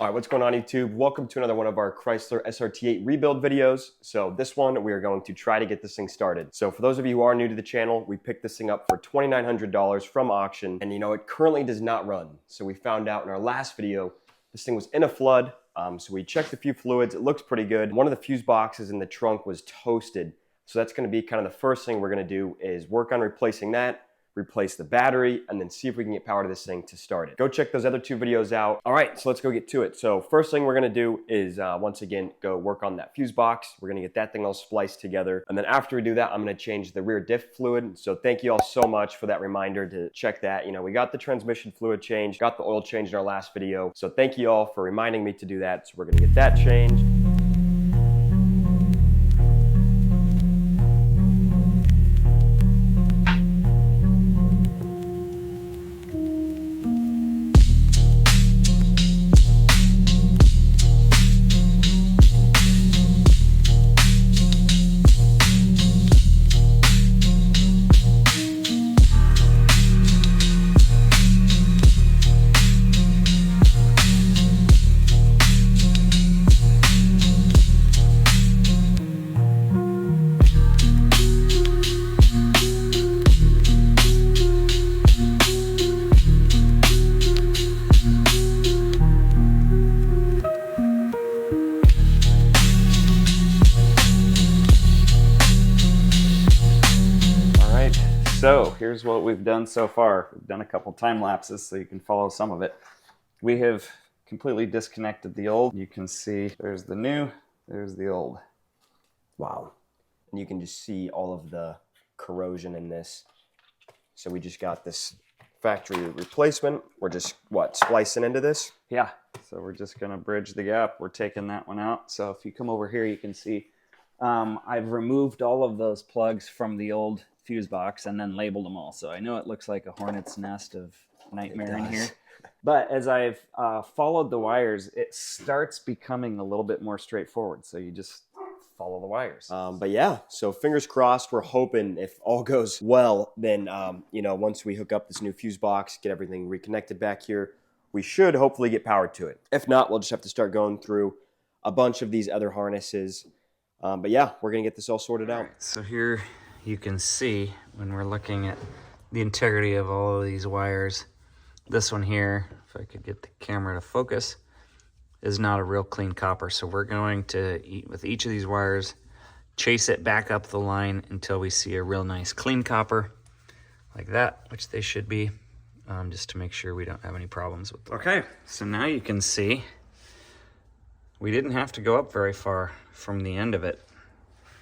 All right, what's going on YouTube? Welcome to another one of our Chrysler SRT8 rebuild videos. So this one, we are going to try to get this thing started. So for those of you who are new to the channel, we picked this thing up for $2,900 from auction, and it currently does not run. So we found out in our last video, this thing was in a flood. So we checked a few fluids, it looks pretty good. One of the fuse boxes in the trunk was toasted. So that's gonna be kind of the first thing we're gonna do is work on replacing that, replace the battery, and then see if we can get power to this thing to start it. Go check those other two videos out. All right, so let's go get to it. So first thing we're gonna do is, once again, go work on that fuse box. We're gonna get that thing all spliced together. And then after we do that, I'm gonna change the rear diff fluid. So thank you all so much for that reminder to check that. We got the transmission fluid changed, got the oil changed in our last video. So thank you all for reminding me to do that. So we're gonna get that changed. So here's what we've done so far. We've done a couple time lapses so you can follow some of it. We have completely disconnected the old. You can see there's the new, there's the old. Wow. And you can just see all of the corrosion in this. So we just got this factory replacement. We're just, splicing into this? Yeah, so we're just gonna bridge the gap. We're taking that one out. So if you come over here, you can see I've removed all of those plugs from the old fuse box and then labeled them all. So I know it looks like a hornet's nest of nightmare in here. But as I've followed the wires, it starts becoming a little bit more straightforward. So you just follow the wires. But yeah, so fingers crossed. We're hoping if all goes well, then, once we hook up this new fuse box, get everything reconnected back here, we should hopefully get power to it. If not, we'll just have to start going through a bunch of these other harnesses. But yeah, we're going to get this all sorted out. So here you can see when we're looking at the integrity of all of these wires, this one here, if I could get the camera to focus, is not a real clean copper. So we're going to, with each of these wires, chase it back up the line until we see a real nice clean copper like that, which they should be, just to make sure we don't have any problems with them. Okay, so now you can see we didn't have to go up very far from the end of it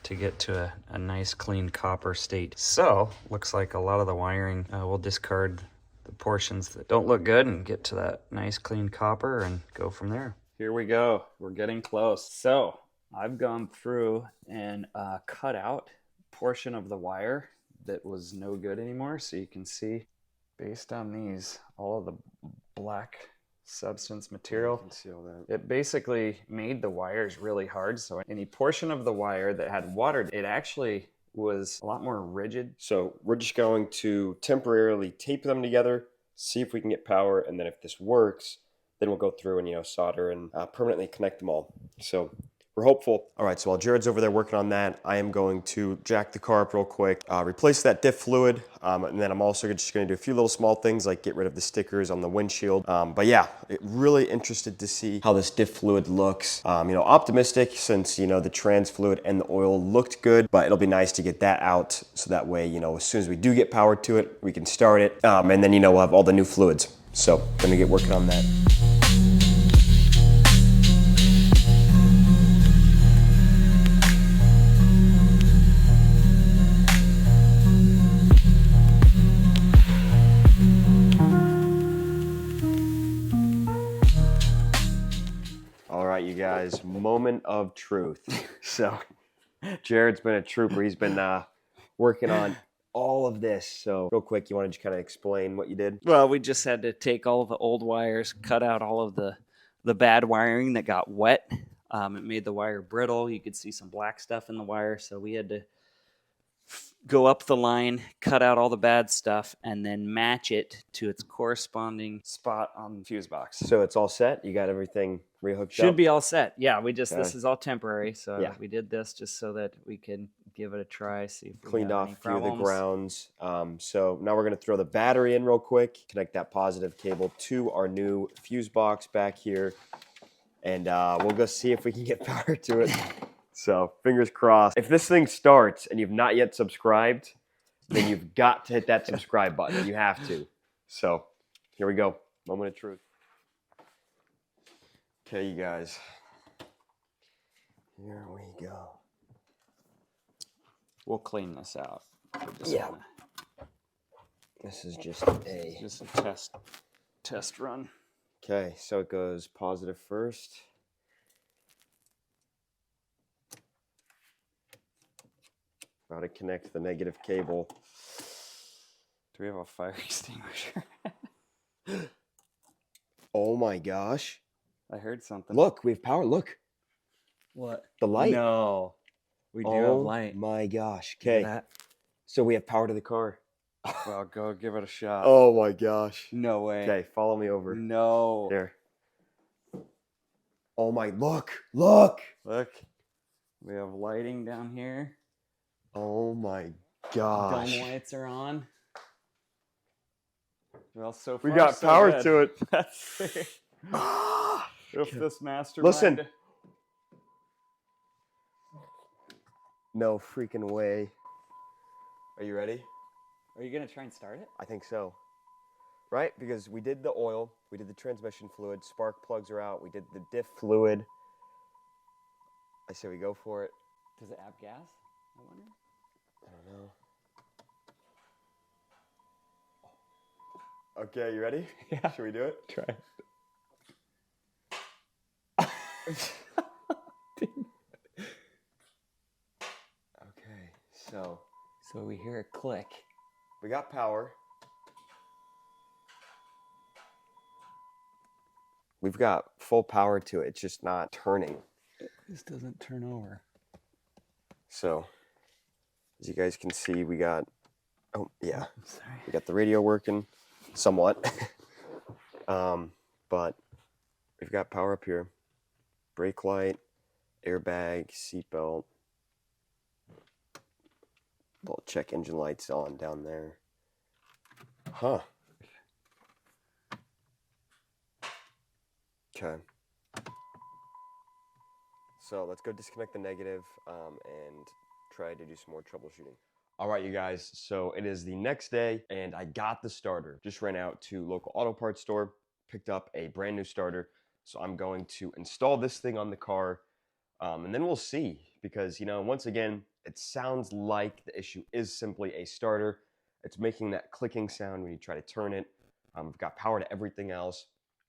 to get to a nice clean copper state. So looks like a lot of the wiring, we'll discard the portions that don't look good and get to that nice clean copper and go from there. Here we go, we're getting close. So I've gone through and cut out a portion of the wire that was no good anymore. So you can see based on these, all of the black substance material, can see all that. It basically made the wires really hard. So any portion of the wire that had water, it actually was a lot more rigid. So we're just going to temporarily tape them together, see if we can get power, and then if this works, then we'll go through and solder and permanently connect them all. So we're hopeful. All right, so while Jared's over there working on that, I am going to jack the car up real quick, replace that diff fluid, and then I'm also just gonna do a few little small things like get rid of the stickers on the windshield. But yeah, really interested to see how this diff fluid looks. Optimistic since, the trans fluid and the oil looked good, but it'll be nice to get that out so that way, as soon as we do get power to it, we can start it. And then, we'll have all the new fluids. So gonna get working on that. You guys, moment of truth. So Jared's been a trooper. He's been working on all of this. So real quick, you want to just kind of explain what you did? Well, we just had to take all of the old wires, cut out all of the bad wiring that got wet. It made the wire brittle. You could see some black stuff in the wire. So we had to go up the line, cut out all the bad stuff, and then match it to its corresponding spot on the fuse box. So it's all set. You got everything rehooked Should up? be all set. Yeah, this Okay. is all temporary, so Yeah. we did this just so that we could give it a try, see if we Cleaned have off any a few of the problems. grounds. So now we're going to throw the battery in real quick, connect that positive cable to our new fuse box back here, and we'll go see if we can get power to it. So fingers crossed. If this thing starts and you've not yet subscribed, then you've got to hit that subscribe button. You have to. So here we go. Moment of truth. Okay, you guys. Here we go. We'll clean this out. Yeah. This is just a test run. Okay, so it goes positive first. About to connect the negative cable. Do we have a fire extinguisher? Oh my gosh. I heard something. Look, we have power. Look. What? The light. No. We do have Oh light. my gosh. Look at Okay. that. So we have power to the car. Well, go give it a shot. Oh my gosh. No way. Okay, follow me over. No. Here. Oh my, look. Look. Look. We have lighting down here. Oh my gosh. Dome lights are on. Well, so We far, got so power good. to it. That's if this mastermind. Listen. No freaking way. Are you ready? Are you gonna try and start it? I think so. Right? Because we did the oil, we did the transmission fluid, spark plugs are out, we did the diff fluid. I say we go for it. Does it have gas? I wonder. I don't know. Okay, you ready? Yeah. Should we do it? Try it. Okay, so So we hear a click. we got power. We've got full power to it. It's just not turning. This doesn't turn over. So, as you guys can see, we got, oh yeah, Sorry. we got the radio working somewhat. But we've got power up here. Brake light, airbag, seatbelt. Little check engine lights on down there. Huh. Okay. So let's go disconnect the negative and try to do some more troubleshooting. All right, you guys, so it is the next day and I got the starter. Just ran out to local auto parts store, picked up a brand new starter. So I'm going to install this thing on the car and then we'll see because, you know, once again, it sounds like the issue is simply a starter. It's making that clicking sound when you try to turn it. We've got power to everything else.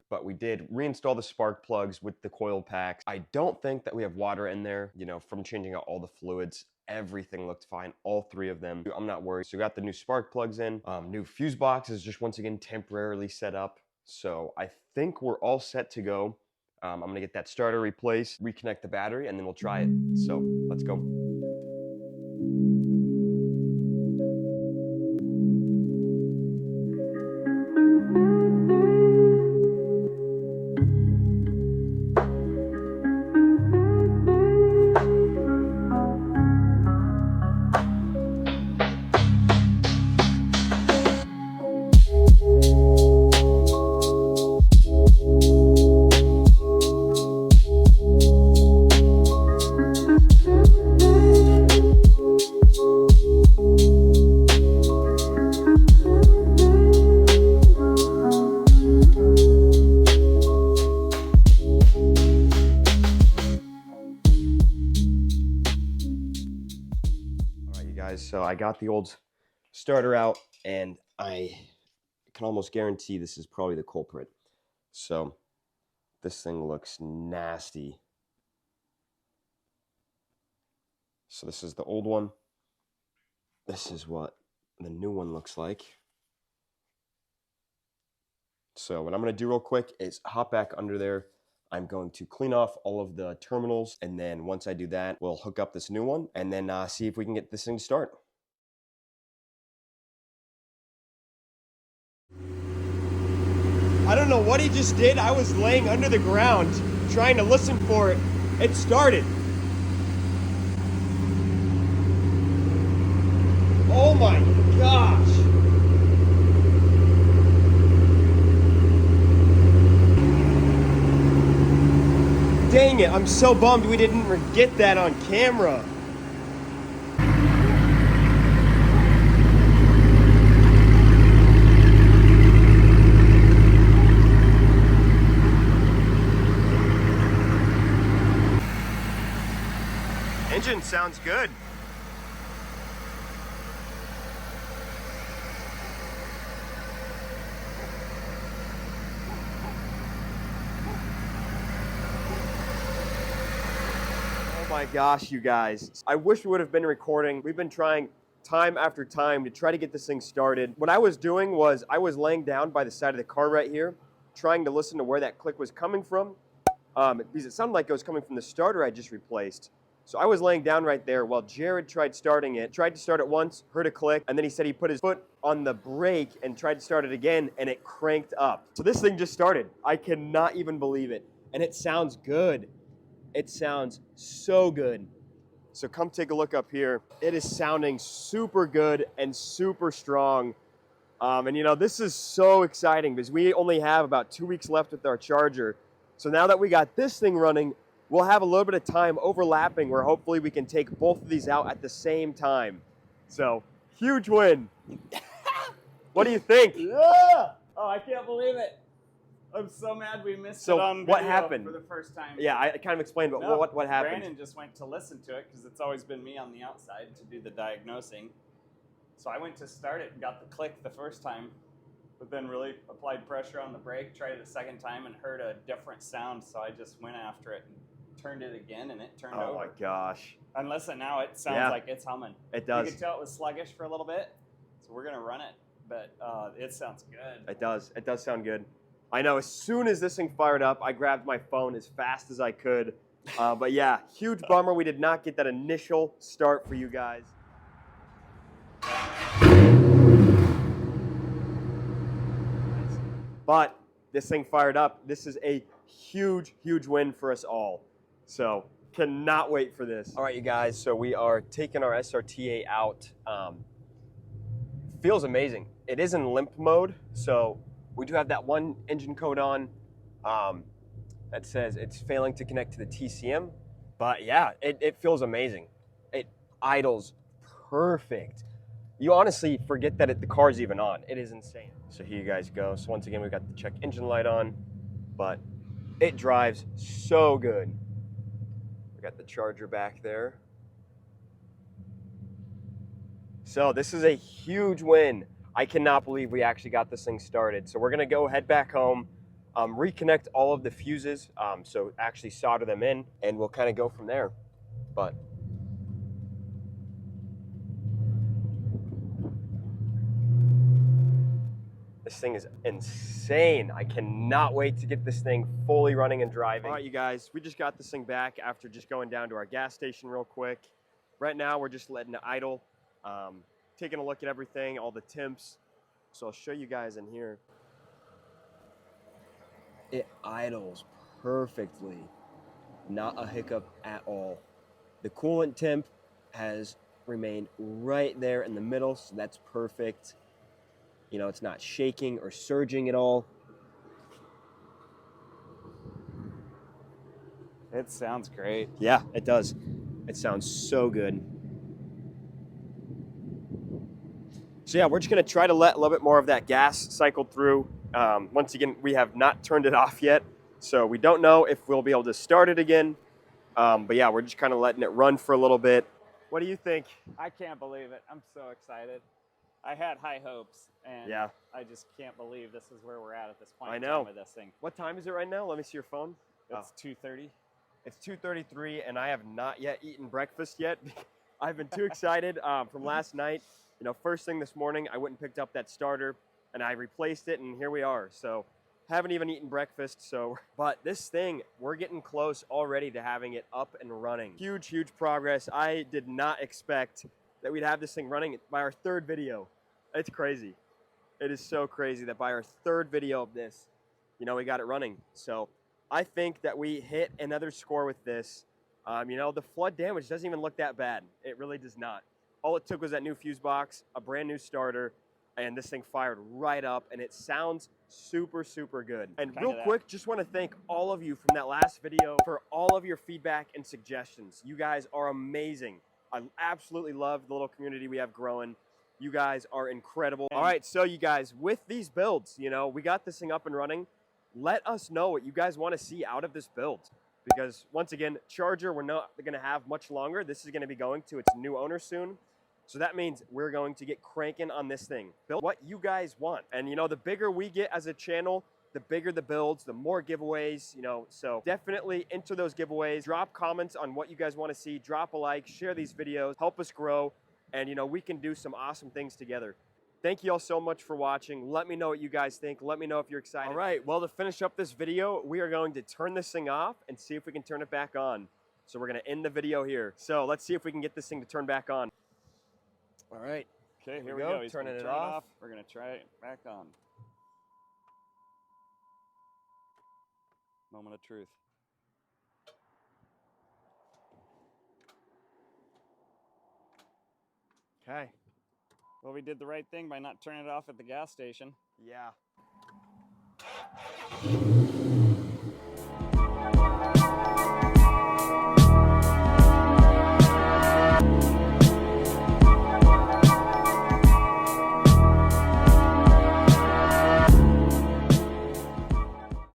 But we did reinstall the spark plugs with the coil packs. I don't think that we have water in there, you know, from changing out all the fluids. Everything looked fine, all three of them. I'm not worried. So we got the new spark plugs in. New fuse box is just once again temporarily set up. So I think we're all set to go. I'm gonna get that starter replaced, reconnect the battery, and then we'll try it. So let's go. So I got the old starter out and I can almost guarantee this is probably the culprit. So this thing looks nasty. So this is the old one. This is what the new one looks like. So what I'm going to do real quick is hop back under there. I'm going to clean off all of the terminals. And then once I do that, we'll hook up this new one and then see if we can get this thing to start. I don't know what he just did. I was laying under the ground trying to listen for it. It started. Oh my gosh. Dang it, I'm so bummed we didn't get that on camera. Engine sounds good. Oh my gosh, you guys. I wish we would have been recording. We've been trying time after time to try to get this thing started. What I was doing was I was laying down by the side of the car right here, trying to listen to where that click was coming from, because it sounded like it was coming from the starter I just replaced. So I was laying down right there while Jared tried starting it, tried to start it once, heard a click, and then he said he put his foot on the brake and tried to start it again, and it cranked up. So this thing just started. I cannot even believe it. And it sounds good. It sounds so good. So come take a look up here. It is sounding super good and super strong. And you know, this is so exciting because we only have about 2 weeks left with our charger. So now that we got this thing running, we'll have a little bit of time overlapping where hopefully we can take both of these out at the same time. So, huge win. What do you think? Yeah! Oh, I can't believe it. I'm so mad we missed it on what video happened? for the first time. Yeah, I kind of explained, but No, what happened? Brandon just went to listen to it because it's always been me on the outside to do the diagnosing. So I went to start it and got the click the first time, but then really applied pressure on the brake, tried it a second time and heard a different sound. So I just went after it and turned it again and it turned over. Oh my gosh. And listen, now it sounds like it's humming. It does. You could tell it was sluggish for a little bit, so we're gonna run it, but it sounds good. It does. It does sound good. I know, as soon as this thing fired up, I grabbed my phone as fast as I could. But yeah, huge bummer we did not get that initial start for you guys. But this thing fired up. This is a huge, huge win for us all. So cannot wait for this. All right, you guys, so we are taking our SRT8 out. Feels amazing. It is in limp mode, so we do have that one engine code on that says it's failing to connect to the TCM. But yeah, it feels amazing. It idles perfect. You honestly forget that the car's even on. It is insane. So here you guys go. So once again, we got the check engine light on, but it drives so good. We got the charger back there. So this is a huge win. I cannot believe we actually got this thing started. So we're gonna go head back home, reconnect all of the fuses, so actually solder them in, and we'll kind of go from there. But this thing is insane. I cannot wait to get this thing fully running and driving. All right, you guys, we just got this thing back after just going down to our gas station real quick. Right now, we're just letting it idle, taking a look at everything, all the temps. So I'll show you guys in here. It idles perfectly. Not a hiccup at all. The coolant temp has remained right there in the middle, so that's perfect. You know, it's not shaking or surging at all. It sounds great. Yeah, it does. It sounds so good. So yeah, we're just gonna try to let a little bit more of that gas cycle through. Once again, we have not turned it off yet, so we don't know if we'll be able to start it again. But yeah, we're just kind of letting it run for a little bit. What do you think? I can't believe it. I'm so excited. I had high hopes, and Yeah. I just can't believe this is where we're at this point I in know. time with this thing. What time is it right now? Let me see your phone. It's 2:30. It's 2:33, and I have not yet eaten breakfast yet. I've been too excited from last night. You know, first thing this morning, I went and picked up that starter, and I replaced it, and here we are. So, haven't even eaten breakfast. So, but this thing, we're getting close already to having it up and running. Huge, huge progress. I did not expect that we'd have this thing running by our third video. It's crazy. It is so crazy that by our third video of this, you know, we got it running. So I think that we hit another score with this. You know, the flood damage doesn't even look that bad. It really does not. All it took was that new fuse box, a brand new starter, and this thing fired right up, and it sounds super, super good. And real quick, just want to thank all of you from that last video for all of your feedback and suggestions. You guys are amazing. I absolutely love the little community we have growing. You guys are incredible. All right, so you guys, with these builds, you know, we got this thing up and running. Let us know what you guys want to see out of this build. Because once again, Charger, we're not going to have much longer. This is going to be going to its new owner soon. So that means we're going to get cranking on this thing. Build what you guys want. And you know, the bigger we get as a channel, the bigger the builds, the more giveaways, you know. So definitely enter those giveaways. Drop comments on what you guys want to see. Drop a like, share these videos, help us grow. And you know, we can do some awesome things together. Thank you all so much for watching. Let me know what you guys think. Let me know if you're excited. All right, well, to finish up this video, we are going to turn this thing off and see if we can turn it back on. So we're gonna end the video here. So let's see if we can get this thing to turn back on. All right, Okay, here we go. He's Turning gonna it turn off. We're gonna try it back on. Moment of truth. Okay. Well, we did the right thing by not turning it off at the gas station. Yeah.